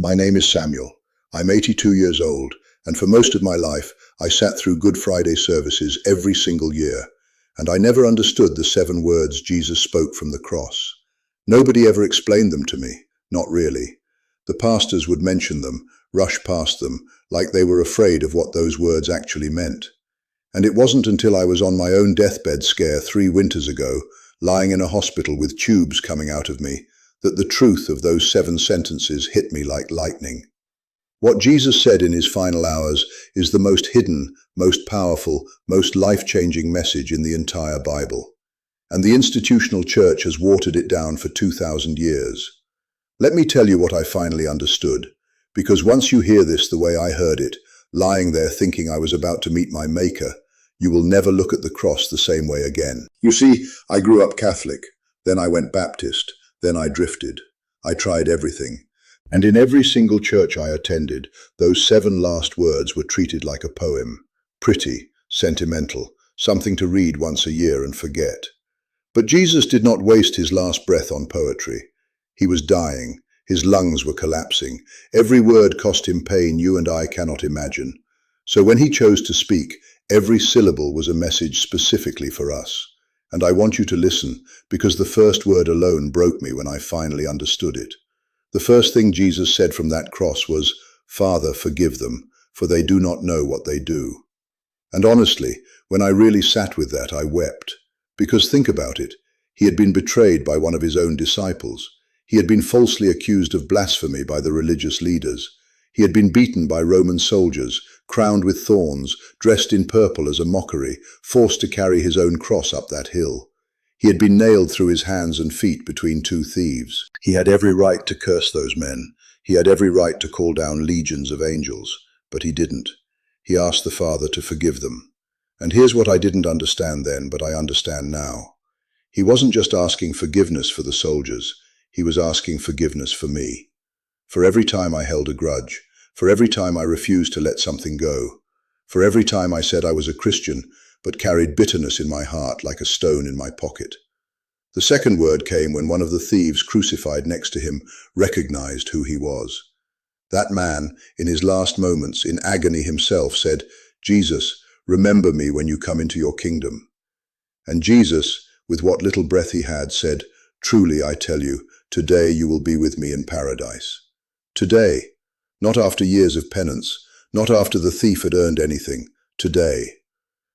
My name is Samuel. I'm 82 years old, and for most of my life, I sat through Good Friday services every single year, and I never understood the 7 words Jesus spoke from the cross. Nobody ever explained them to me, not really. The pastors would mention them, rush past them, like they were afraid of what those words actually meant. And it wasn't until I was on my own deathbed scare 3 winters ago, lying in a hospital with tubes coming out of me, that the truth of those 7 sentences hit me like lightning. What Jesus said in his final hours is the most hidden, most powerful, most life-changing message in the entire Bible. And the institutional church has watered it down for 2,000 years. Let me tell you what I finally understood, because once you hear this the way I heard it, lying there thinking I was about to meet my Maker, you will never look at the cross the same way again. You see, I grew up Catholic, then I went Baptist, then I drifted. I tried everything. And in every single church I attended, those 7 last words were treated like a poem. Pretty, sentimental, something to read once a year and forget. But Jesus did not waste his last breath on poetry. He was dying. His lungs were collapsing. Every word cost him pain you and I cannot imagine. So when he chose to speak, every syllable was a message specifically for us. And I want you to listen, because the first word alone broke me when I finally understood it. The first thing Jesus said from that cross was, "Father, forgive them, for they do not know what they do." And honestly, when I really sat with that, I wept. Because think about it, he had been betrayed by one of his own disciples. He had been falsely accused of blasphemy by the religious leaders. He had been beaten by Roman soldiers, crowned with thorns, dressed in purple as a mockery, forced to carry his own cross up that hill. He had been nailed through his hands and feet between 2 thieves. He had every right to curse those men. He had every right to call down legions of angels, but he didn't. He asked the Father to forgive them. And here's what I didn't understand then, but I understand now. He wasn't just asking forgiveness for the soldiers. He was asking forgiveness for me. For every time I held a grudge, for every time I refused to let something go, for every time I said I was a Christian, but carried bitterness in my heart like a stone in my pocket. The second word came when one of the thieves crucified next to him recognized who he was. That man, in his last moments, in agony himself, said, "Jesus, remember me when you come into your kingdom." And Jesus, with what little breath he had, said, "Truly I tell you, today you will be with me in paradise." Today, not after years of penance, not after the thief had earned anything, today.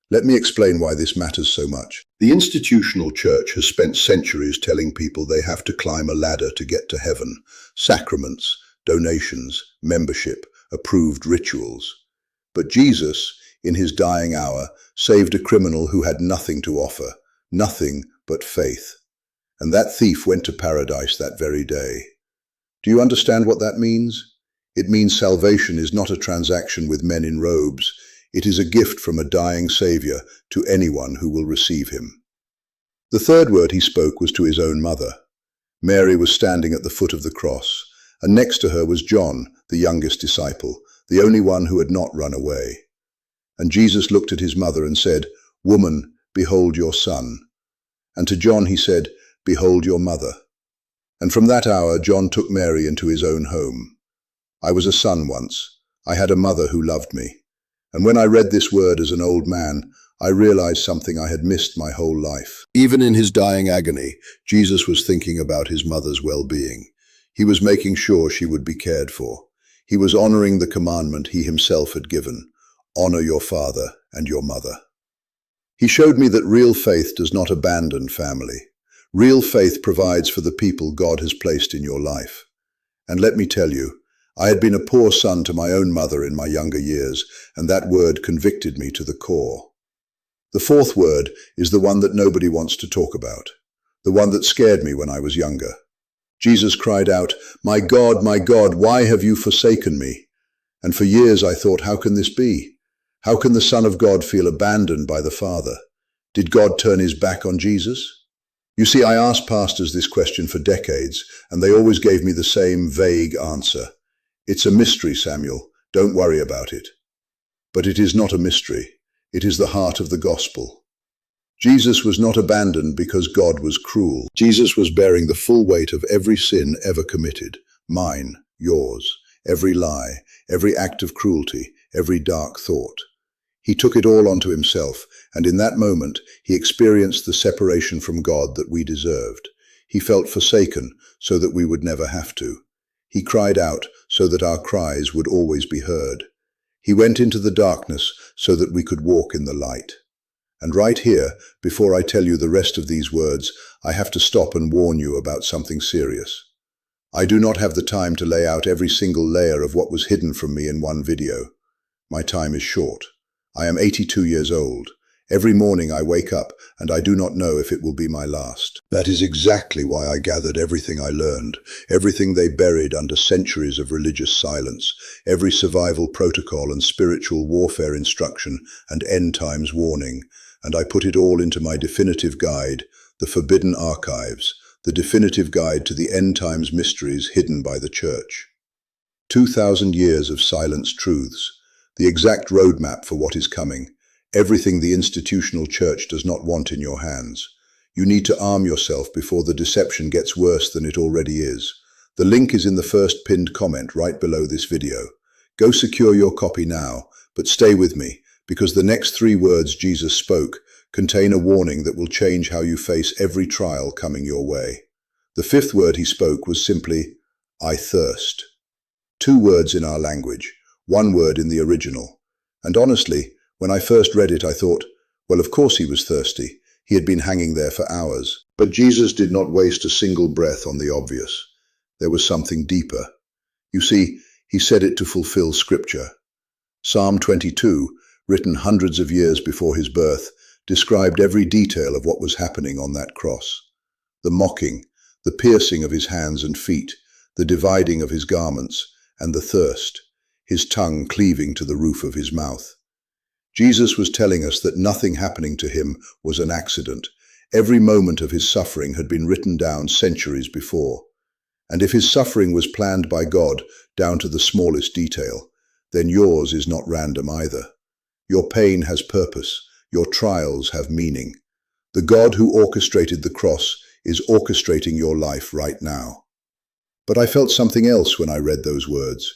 Let me explain why this matters so much. The institutional church has spent centuries telling people they have to climb a ladder to get to heaven. Sacraments, donations, membership, approved rituals. But Jesus, in his dying hour, saved a criminal who had nothing to offer, nothing but faith. And that thief went to paradise that very day. Do you understand what that means? It means salvation is not a transaction with men in robes. It is a gift from a dying Savior to anyone who will receive him. The third word he spoke was to his own mother. Mary was standing at the foot of the cross, and next to her was John, the youngest disciple, the only one who had not run away. And Jesus looked at his mother and said, "Woman, behold your son." And to John he said, "Behold your mother." And from that hour, John took Mary into his own home. I was a son once. I had a mother who loved me. And when I read this word as an old man, I realized something I had missed my whole life. Even in his dying agony, Jesus was thinking about his mother's well-being. He was making sure she would be cared for. He was honoring the commandment he himself had given, "Honor your father and your mother." He showed me that real faith does not abandon family. Real faith provides for the people God has placed in your life. And let me tell you, I had been a poor son to my own mother in my younger years, and that word convicted me to the core. The fourth word is the one that nobody wants to talk about, the one that scared me when I was younger. Jesus cried out, my God, why have you forsaken me?" And for years I thought, how can this be? How can the Son of God feel abandoned by the Father? Did God turn his back on Jesus? You see, I asked pastors this question for decades, and they always gave me the same vague answer. "It's a mystery, Samuel. Don't worry about it." But it is not a mystery. It is the heart of the gospel. Jesus was not abandoned because God was cruel. Jesus was bearing the full weight of every sin ever committed, mine, yours. every lie, every act of cruelty, every dark thought. He took it all onto himself, and in that moment he experienced the separation from God that we deserved. He felt forsaken so that we would never have to. He cried out so that our cries would always be heard. He went into the darkness so that we could walk in the light. And right here, before I tell you the rest of these words, I have to stop and warn you about something serious. I do not have the time to lay out every single layer of what was hidden from me in one video. My time is short. I am 82 years old. Every morning I wake up and I do not know if it will be my last. That is exactly why I gathered everything I learned, everything they buried under centuries of religious silence, every survival protocol and spiritual warfare instruction and end times warning, and I put it all into my definitive guide, The Forbidden Archives, the definitive guide to the end times mysteries hidden by the Church. 2,000 years of silenced truths, the exact roadmap for what is coming, everything the institutional church does not want in your hands. You need to arm yourself before the deception gets worse than it already is. The link is in the first pinned comment right below this video. Go secure your copy now, but stay with me, because the next 3 words Jesus spoke contain a warning that will change how you face every trial coming your way. The 5th word he spoke was simply, I thirst. 2 words in our language, 1 word in the original. And honestly, when I first read it, I thought, well, of course he was thirsty. He had been hanging there for hours. But Jesus did not waste a single breath on the obvious. There was something deeper. You see, he said it to fulfill Scripture. Psalm 22, written hundreds of years before his birth, described every detail of what was happening on that cross. The mocking, the piercing of his hands and feet, the dividing of his garments, and the thirst, his tongue cleaving to the roof of his mouth. Jesus was telling us that nothing happening to him was an accident. Every moment of his suffering had been written down centuries before. And if his suffering was planned by God down to the smallest detail, then yours is not random either. Your pain has purpose. Your trials have meaning. The God who orchestrated the cross is orchestrating your life right now. But I felt something else when I read those words.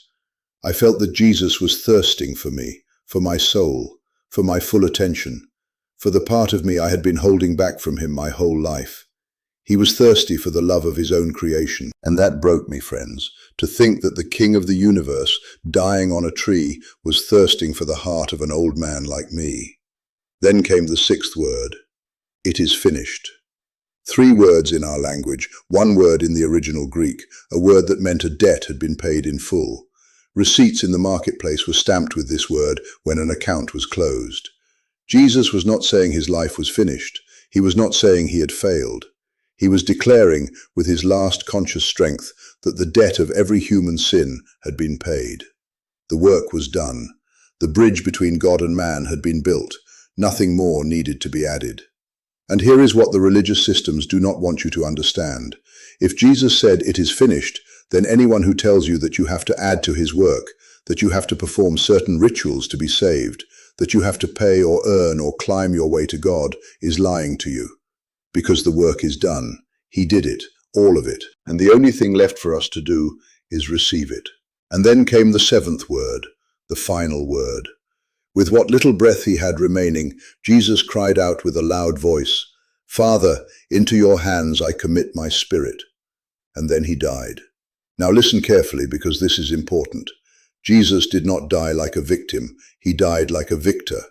I felt that Jesus was thirsting for me, for my soul, for my full attention, for the part of me I had been holding back from him my whole life. He was thirsty for the love of his own creation. And that broke me, friends, to think that the King of the universe, dying on a tree, was thirsting for the heart of an old man like me. Then came the 6th word. It is finished. 3 words in our language, 1 word in the original Greek, a word that meant a debt had been paid in full. Receipts in the marketplace were stamped with this word when an account was closed. Jesus was not saying his life was finished. He was not saying he had failed. He was declaring, with his last conscious strength, that the debt of every human sin had been paid. The work was done. The bridge between God and man had been built. Nothing more needed to be added. And here is what the religious systems do not want you to understand. If Jesus said, it is finished, then anyone who tells you that you have to add to his work, that you have to perform certain rituals to be saved, that you have to pay or earn or climb your way to God, is lying to you. Because the work is done. He did it, all of it. And the only thing left for us to do is receive it. And then came the 7th word, the final word. With what little breath he had remaining, Jesus cried out with a loud voice, Father, into your hands I commit my spirit. And then he died. Now listen carefully, because this is important. Jesus did not die like a victim. He died like a victor.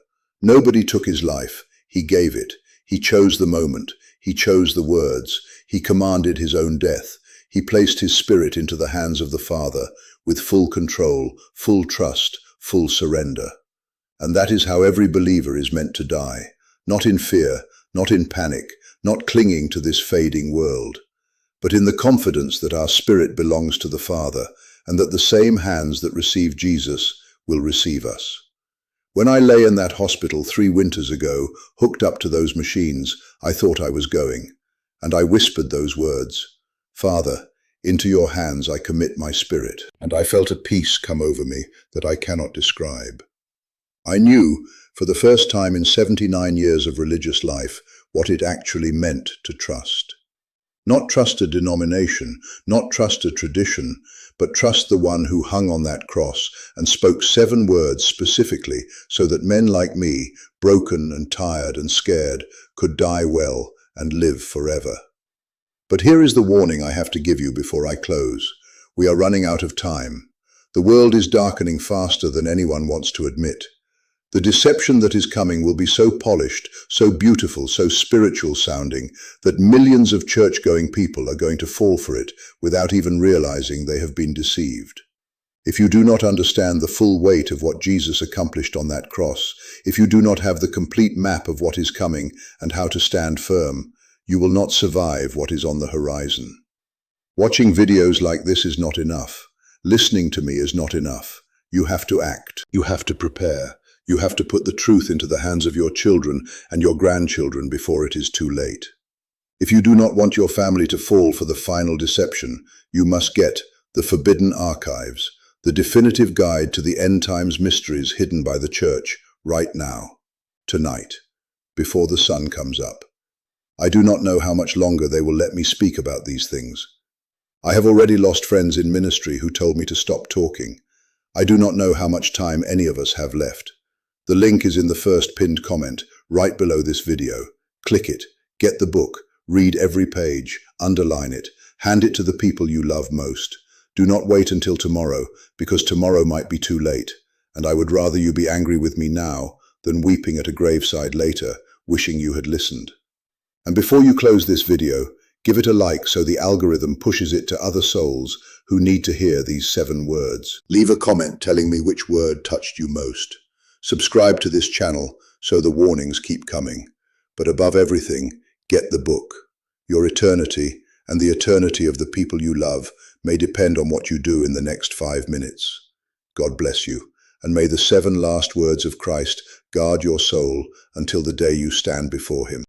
Nobody took his life. He gave it. He chose the moment. He chose the words. He commanded his own death. He placed his spirit into the hands of the Father with full control, full trust, full surrender. And that is how every believer is meant to die. Not in fear, not in panic, not clinging to this fading world, but in the confidence that our spirit belongs to the Father, and that the same hands that receive Jesus will receive us. When I lay in that hospital 3 winters ago, hooked up to those machines, I thought I was going, and I whispered those words, Father, into your hands I commit my spirit. And I felt a peace come over me that I cannot describe. I knew, for the first time in 79 years of religious life, what it actually meant to trust. Not trust a denomination, not trust a tradition, but trust the one who hung on that cross and spoke 7 words specifically so that men like me, broken and tired and scared, could die well and live forever. But here is the warning I have to give you before I close. We are running out of time. The world is darkening faster than anyone wants to admit. The deception that is coming will be so polished, so beautiful, so spiritual sounding, that millions of church-going people are going to fall for it without even realizing they have been deceived. If you do not understand the full weight of what Jesus accomplished on that cross, if you do not have the complete map of what is coming and how to stand firm, you will not survive what is on the horizon. Watching videos like this is not enough. Listening to me is not enough. You have to act. You have to prepare. You have to put the truth into the hands of your children and your grandchildren before it is too late. If you do not want your family to fall for the final deception, you must get the Forbidden Archives, the definitive guide to the end times mysteries hidden by the church right now, tonight, before the sun comes up. I do not know how much longer they will let me speak about these things. I have already lost friends in ministry who told me to stop talking. I do not know how much time any of us have left. The link is in the first pinned comment, right below this video. Click it, get the book, read every page, underline it, hand it to the people you love most. Do not wait until tomorrow, because tomorrow might be too late, and I would rather you be angry with me now than weeping at a graveside later, wishing you had listened. And before you close this video, give it a like so the algorithm pushes it to other souls who need to hear these 7 words. Leave a comment telling me which word touched you most. Subscribe to this channel so the warnings keep coming. But above everything, get the book. Your eternity and the eternity of the people you love may depend on what you do in the next 5 minutes. God bless you, and may the 7 last words of Christ guard your soul until the day you stand before him.